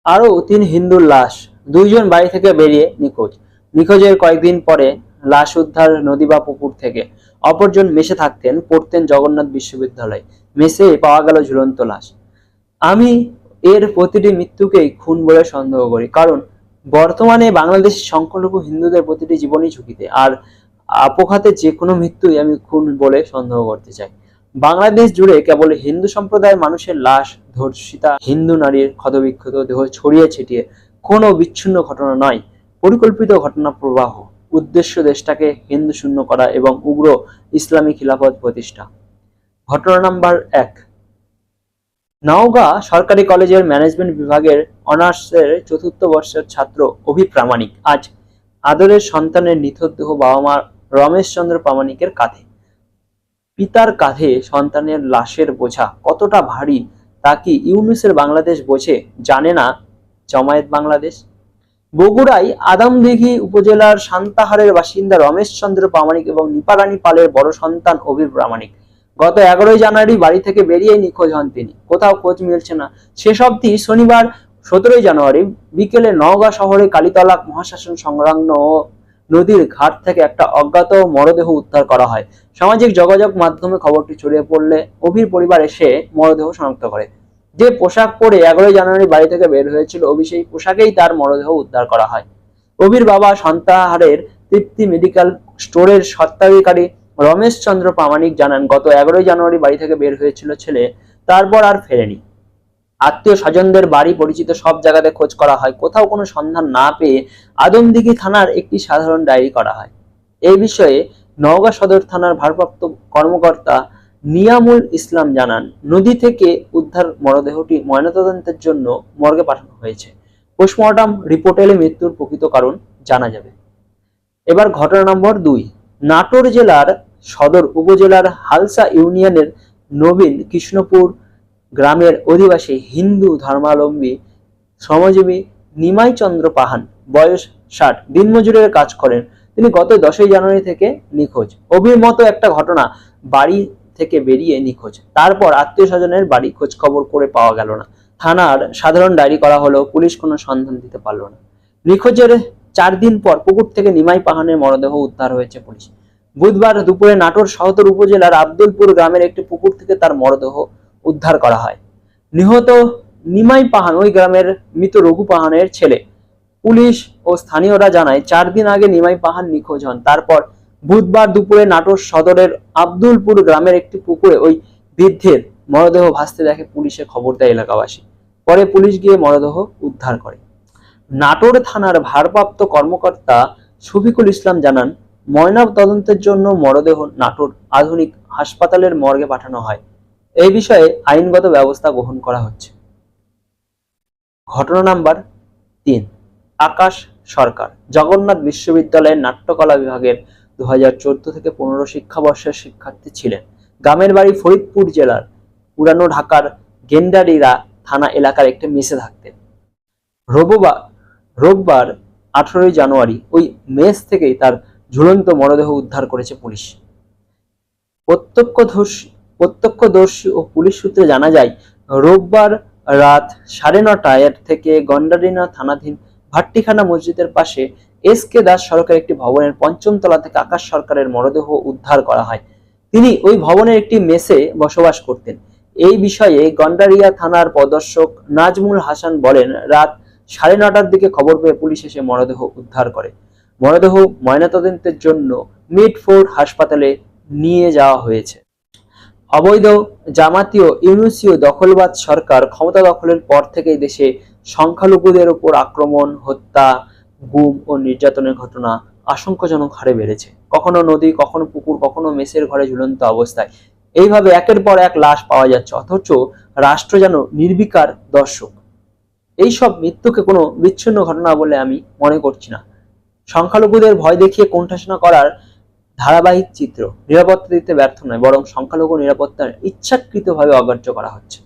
আরও ৩ হিন্দুর লাশ, ২ জন বাড়ি থেকে বেরিয়ে নিখোঁজ। নিখোঁজের কয়েকদিন পরে লাশ উদ্ধার নদী বা পুকুর থেকে। অপরজন মেসে থাকতেন, পড়তেন জগন্নাথ বিশ্ববিদ্যালয়ে। মেসে পাওয়া গেল ঝুলন্ত লাশ। আমি এর প্রতিটি মৃত্যুকেই খুন বলে সন্দেহ করি, কারণ বর্তমানে বাংলাদেশের সংখ্যালঘু হিন্দুদের প্রতিটি জীবনই ঝুঁকিতে, আর আপঘাতে যে কোনো মৃত্যুই আমি খুন বলে সন্দেহ করতে চাই। বাংলাদেশ জুড়ে কেবল হিন্দু সম্প্রদায়ের মানুষের লাশ, ধর্ষিতা হিন্দু নারীর ক্ষতবিক্ষত দেহ ছড়িয়ে ছিটিয়ে কোনো বিচ্ছিন্ন ঘটনা নয়, পরিকল্পিত ঘটনা প্রবাহ। উদ্দেশ্য দেশটাকে হিন্দু শূন্য করা এবং উগ্র ইসলামী খিলাফত প্রতিষ্ঠা। ঘটনা নাম্বার ১। নওগাঁ সরকারি কলেজের ম্যানেজমেন্ট বিভাগের অনার্সের ৪র্থ বর্ষের ছাত্র অভি প্রামাণিক আজ আদরের সন্তানের নিথর দেহ বাবা মা রমেশ চন্দ্র প্রামাণিকের কাঁধে। পিতার কাঁধে সন্তানের লাশের বোঝা কতটা ভারী তা কি ইউনূসের বাংলাদেশ বোঝে? জানে না জামায়াত বাংলাদেশ? বগুড়ায় আদমদীঘি উপজেলার সান্তাহারের বাসিন্দা রমেশ চন্দ্র প্রামাণিক এবং নিপারানী পালের বড় সন্তান অভি প্রামাণিক গত ১১ জানুয়ারি বাড়ি থেকে বেরিয়ে নিখোঁজ হন তিনি। কোথাও খোঁজ মিলছে না। শেষ অবধি শনিবার ১৭ জানুয়ারি বিকেলে নওগাঁ শহরে কালীতলা মহাশ্মশান সংলগ্ন নদীর ঘাট থেকে একটা অজ্ঞাত মরদেহ উদ্ধার করা হয়। সামাজিক যোগাযোগ মাধ্যমে খবরটি ছড়িয়ে পড়লে অভির পরিবার এসে মরদেহ শনাক্ত করে। যে পোশাক পরে ১১ জানুয়ারি বাড়ি থেকে বের হয়েছিল অভি, সেই পোশাকেই তার মরদেহ উদ্ধার করা হয়। অভির বাবা সান্তাহারের তৃপ্তি মেডিকেল স্টোরের স্বত্বাধিকারী রমেশ চন্দ্র প্রামাণিক জানান, গত ১১ জানুয়ারি বাড়ি থেকে বের হয়েছিল ছেলে, তারপর আর ফেরেনি। আত্মীয় স্বজনদের বাড়ি পরিচিত সব জায়গাতে খোঁজ করা হয়, কোথাও কোনো সন্ধান না পেয়ে আদমদীঘি থানার একটি সাধারণ ডায়েরি করা হয়। এই বিষয়ে নওগাঁ সদর থানার ভারপ্রাপ্ত কর্মকর্তা নিয়ামুল ইসলাম জানান, নদী থেকে উদ্ধার মরদেহটি ময়নাতদন্তের জন্য মর্গে পাঠানো হয়েছে। পোস্টমর্টম রিপোর্ট এলে মৃত্যুর প্রকৃত কারণ জানা যাবে। এবার ঘটনা নম্বর ২। নাটোর জেলার সদর উপজেলার হালসা ইউনিয়নের নবীন কৃষ্ণপুর গ্রামের অধিবাসী হিন্দু ধর্মাবলম্বী শ্রমজীবী নিমাই চন্দ্র পাহান, বয়স ৬০, দিনমজুরের কাজ করেন। তিনি গত ১০ জানুয়ারি থেকে নিখোঁজ। অভির মতো একটা ঘটনা, বাড়ি থেকে বেরিয়ে নিখোঁজ, তারপর আত্মীয় স্বজনের বাড়ি খোঁজ খবর করে পাওয়া গেল না। থানার সাধারণ ডায়েরি করা হলেও পুলিশ কোনো সন্ধান দিতে পারল না। নিখোঁজের ৪ দিন পর পুকুর থেকে নিমাই পাহানের মরদেহ উদ্ধার হয়েছে পুলিশ। বুধবার দুপুরে নাটোর সদর উপজেলার আব্দুলপুর গ্রামের একটি পুকুর থেকে তার মরদেহ উদ্ধার করা হয়। নিহত নিমাই পাহান ওই গ্রামের মৃত রঘু পাহানের ছেলে। পুলিশ ও স্থানীয়রা জানায়, ৪ দিন আগে নিমাই পাহান নিখোঁজ হন। তারপর বুধবার দুপুরে নাটোর সদরের আব্দুলপুর গ্রামের একটি পুকুরে ওই বৃদ্ধের মরদেহ ভাসতে দেখে পুলিশে খবর দেয় এলাকাবাসী। পরে পুলিশ গিয়ে মরদেহ উদ্ধার করে। নাটোর থানার ভারপ্রাপ্ত কর্মকর্তা শফিকুল ইসলাম জানান, ময়না তদন্তের জন্য মরদেহ নাটোর আধুনিক হাসপাতালের মর্গে পাঠানো হয়। এই বিষয়ে আইনগত ব্যবস্থা গ্রহণ করা হচ্ছে। ঘটনা নাম্বার ৩। আকাশ সরকার জগন্নাথ বিশ্ববিদ্যালয়ের নাট্যকলা বিভাগের ২০১৪ থেকে ১৫ শিক্ষাবর্ষের শিক্ষার্থী ছিলেন। গ্রামের বাড়ি ফরিদপুর জেলার পুরানো ঢাকার গেন্ডারিয়া থানা এলাকার একটি মেসে থাকতেন। রোববার ১৮ জানুয়ারি ওই মেস থেকেই তার ঝুলন্ত মরদেহ উদ্ধার করেছে পুলিশ। প্রত্যক্ষদর্শী ও পুলিশ সূত্রে জানা যায়, রোববার রাত ৯:৩০ থেকে গন্ডারিনা থানাধীন ভাট্টিখানা মসজিদের পাশে এস.কে দাস সড়কের একটি ভবনের ৫ম তলা থেকে আকাশ সরকারের মরদেহ উদ্ধার করা হয়। তিনি ওই ভবনের একটি মেসে বসবাস করতেন। এই বিষয়ে গন্ডারিয়া থানার পদর্শক নাজমুল হাসান বলেন, রাত ৯:৩০ দিকে খবর পেয়ে পুলিশ এসে মরদেহ উদ্ধার করে। মরদেহ ময়নাতদন্তের জন্য মিডফোর্ড হাসপাতালে নিয়ে যাওয়া হয়েছে। অবৈধ জামাতীয় ইউনূসীয় দখলবাদ সরকার ক্ষমতা দখলের পর থেকেই দেশে সংখ্যালঘুদের উপর আক্রমণ, হত্যা, গুম ও নির্যাতনের ঘটনা আশঙ্কাজনক হারে বেড়েছে। কখনো নদী, কখনো পুকুর, কখনো মেসের ঘরে ঝুলন্ত অবস্থায় এইভাবে একের পর এক লাশ পাওয়া যাচ্ছে, অথচ রাষ্ট্র যেন নির্বিকার দর্শক। এইসব মৃত্যুকে কোনো বিচ্ছিন্ন ঘটনা বলে আমি মনে করছি না। সংখ্যালঘুদের ভয় দেখিয়ে কোণঠাসা করার ধারাবাহিক চিত্র নিরাপত্তা দিতে ব্যর্থ নয়, বরং সংখ্যালঘু নিরাপত্তা ইচ্ছাকৃতভাবে অগ্রাহ্য করা হচ্ছে।